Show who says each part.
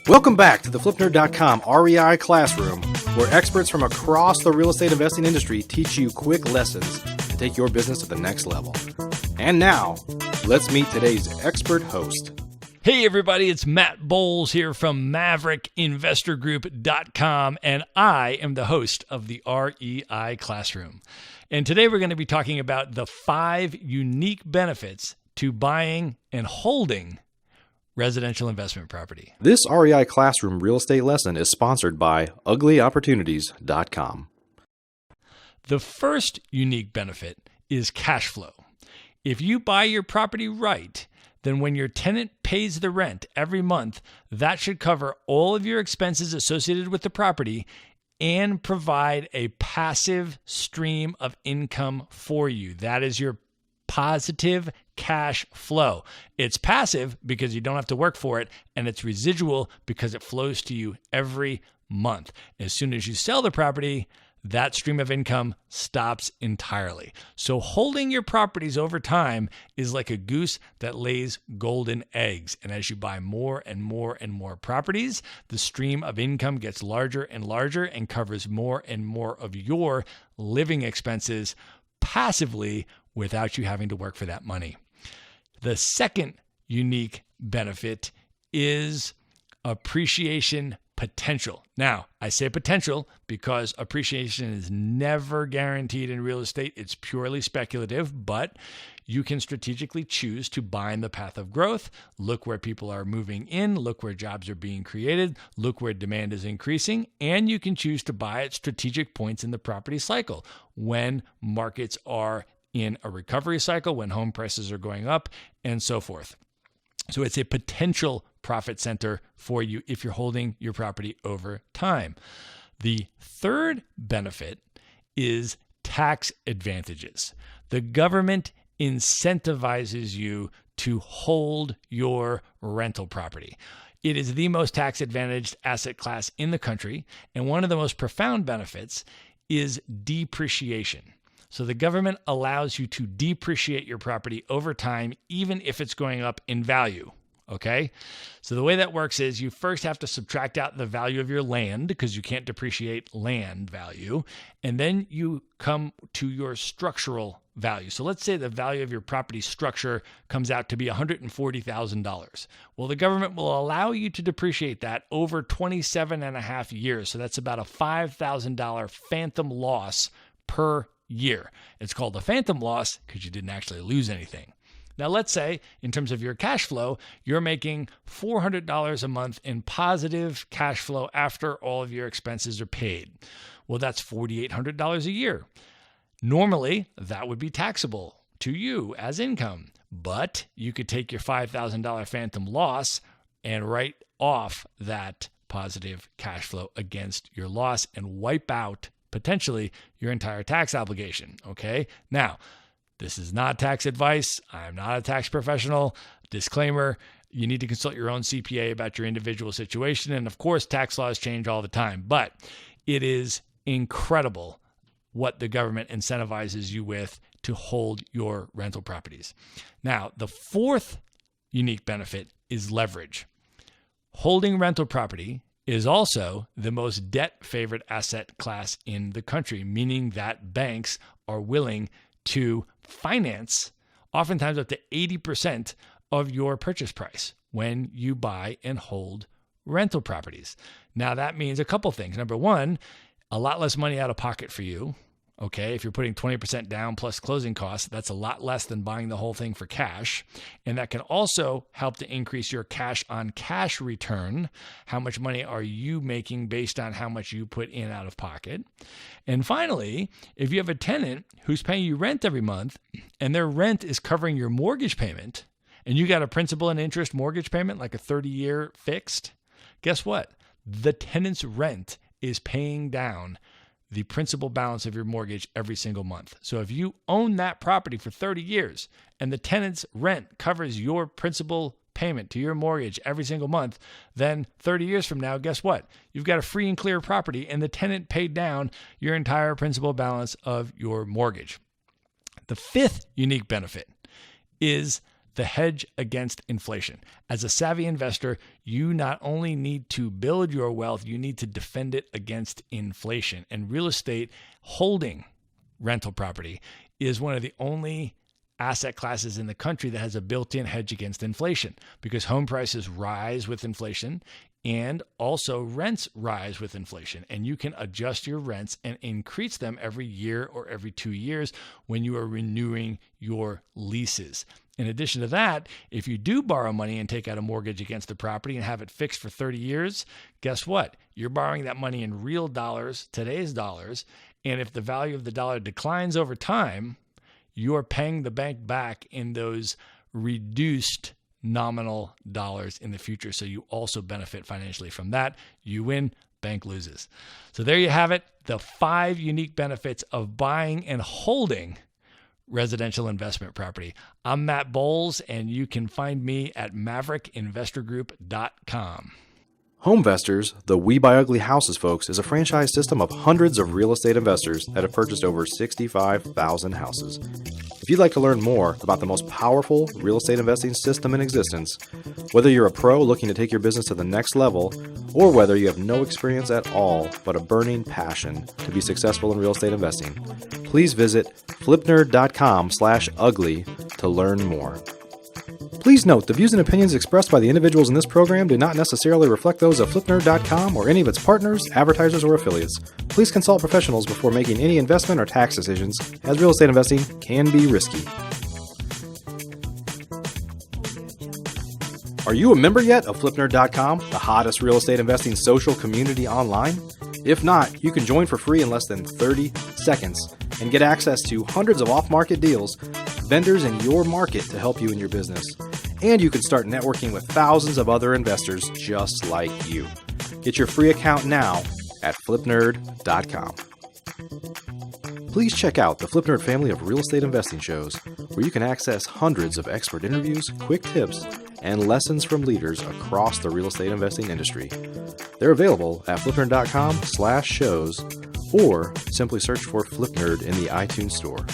Speaker 1: Welcome back to the FlipNerd.com REI Classroom, where experts from across the real estate investing industry teach you quick lessons to take your business to the next level. And now, let's meet today's expert host.
Speaker 2: Hey everybody, it's Matt Bowles here from MaverickInvestorGroup.com, and I am the host of the REI Classroom. And today we're going to be talking about the 5 unique benefits to buying and holding residential investment property.
Speaker 1: This REI Classroom real estate lesson is sponsored by UglyOpportunities.com.
Speaker 2: The first unique benefit is cash flow. If you buy your property right, then when your tenant pays the rent every month, that should cover all of your expenses associated with the property and provide a passive stream of income for you. That is your positive cash flow. It's passive because you don't have to work for it, and it's residual because it flows to you every month. As soon as you sell the property, that stream of income stops entirely. So holding your properties over time is like a goose that lays golden eggs. And as you buy more and more and more properties, the stream of income gets larger and larger and covers more and more of your living expenses passively without you having to work for that money. The second unique benefit is appreciation potential. Now, I say potential because appreciation is never guaranteed in real estate. It's purely speculative, but you can strategically choose to buy in the path of growth. Look where people are moving in, look where jobs are being created, look where demand is increasing, and you can choose to buy at strategic points in the property cycle when markets are in a recovery cycle, when home prices are going up, and so forth. So it's a potential profit center for you if you're holding your property over time. The third benefit is tax advantages. The government incentivizes you to hold your rental property. It is the most tax advantaged asset class in the country, and one of the most profound benefits is depreciation. So the government allows you to depreciate your property over time, even if it's going up in value. Okay. So the way that works is you first have to subtract out the value of your land because you can't depreciate land value. And then you come to your structural value. So let's say the value of your property structure comes out to be $140,000. Well, the government will allow you to depreciate that over 27 and a half years. So that's about a $5,000 phantom loss per year. It's called a phantom loss because you didn't actually lose anything. Now, let's say in terms of your cash flow, you're making $400 a month in positive cash flow after all of your expenses are paid. Well, that's $4,800 a year. Normally, that would be taxable to you as income, but you could take your $5,000 phantom loss and write off that positive cash flow against your loss and wipe out potentially your entire tax obligation. Okay. Now, this is not tax advice. I'm not a tax professional. Disclaimer, you need to consult your own CPA about your individual situation. And of course, tax laws change all the time, but it is incredible what the government incentivizes you with to hold your rental properties. Now, the fourth unique benefit is leverage. Holding rental property is also the most debt-favored asset class in the country, meaning that banks are willing to finance oftentimes up to 80% of your purchase price when you buy and hold rental properties. Now, that means a couple things. Number one, a lot less money out of pocket for you. Okay, if you're putting 20% down plus closing costs, that's a lot less than buying the whole thing for cash. And that can also help to increase your cash on cash return. How much money are you making based on how much you put in out of pocket? And finally, if you have a tenant who's paying you rent every month and their rent is covering your mortgage payment, and you got a principal and interest mortgage payment, like a 30-year fixed, guess what? The tenant's rent is paying down the principal balance of your mortgage every single month. So if you own that property for 30 years and the tenant's rent covers your principal payment to your mortgage every single month, then 30 years from now, guess what? You've got a free and clear property and the tenant paid down your entire principal balance of your mortgage. The fifth unique benefit is the hedge against inflation. As a savvy investor, you not only need to build your wealth, you need to defend it against inflation. And real estate, holding rental property, is one of the only asset classes in the country that has a built-in hedge against inflation, because home prices rise with inflation and also rents rise with inflation. And you can adjust your rents and increase them every year or every 2 years when you are renewing your leases. In addition to that, if you do borrow money and take out a mortgage against the property and have it fixed for 30 years, guess what? You're borrowing that money in real dollars, today's dollars. And if the value of the dollar declines over time, you are paying the bank back in those reduced nominal dollars in the future. So you also benefit financially from that. You win, bank loses. So there you have it, the 5 unique benefits of buying and holding residential investment property. I'm Matt Bowles, and you can find me at maverickinvestorgroup.com.
Speaker 1: HomeVestors, the We Buy Ugly Houses folks, is a franchise system of hundreds of real estate investors that have purchased over 65,000 houses. If you'd like to learn more about the most powerful real estate investing system in existence, whether you're a pro looking to take your business to the next level, or whether you have no experience at all but a burning passion to be successful in real estate investing, please visit flipnerd.com/ugly to learn more. Please note, the views and opinions expressed by the individuals in this program do not necessarily reflect those of flipnerd.com or any of its partners, advertisers, or affiliates. Please consult professionals before making any investment or tax decisions, as real estate investing can be risky. Are you a member yet of flipnerd.com, the hottest real estate investing social community online? If not, you can join for free in less than 30 seconds and get access to hundreds of off-market deals, vendors in your market to help you in your business. And you can start networking with thousands of other investors just like you. Get your free account now at flipnerd.com. Please check out the Flipnerd family of real estate investing shows, where you can access hundreds of expert interviews, quick tips, and lessons from leaders across the real estate investing industry. They're available at flipnerd.com/shows, or simply search for Flipnerd in the iTunes store.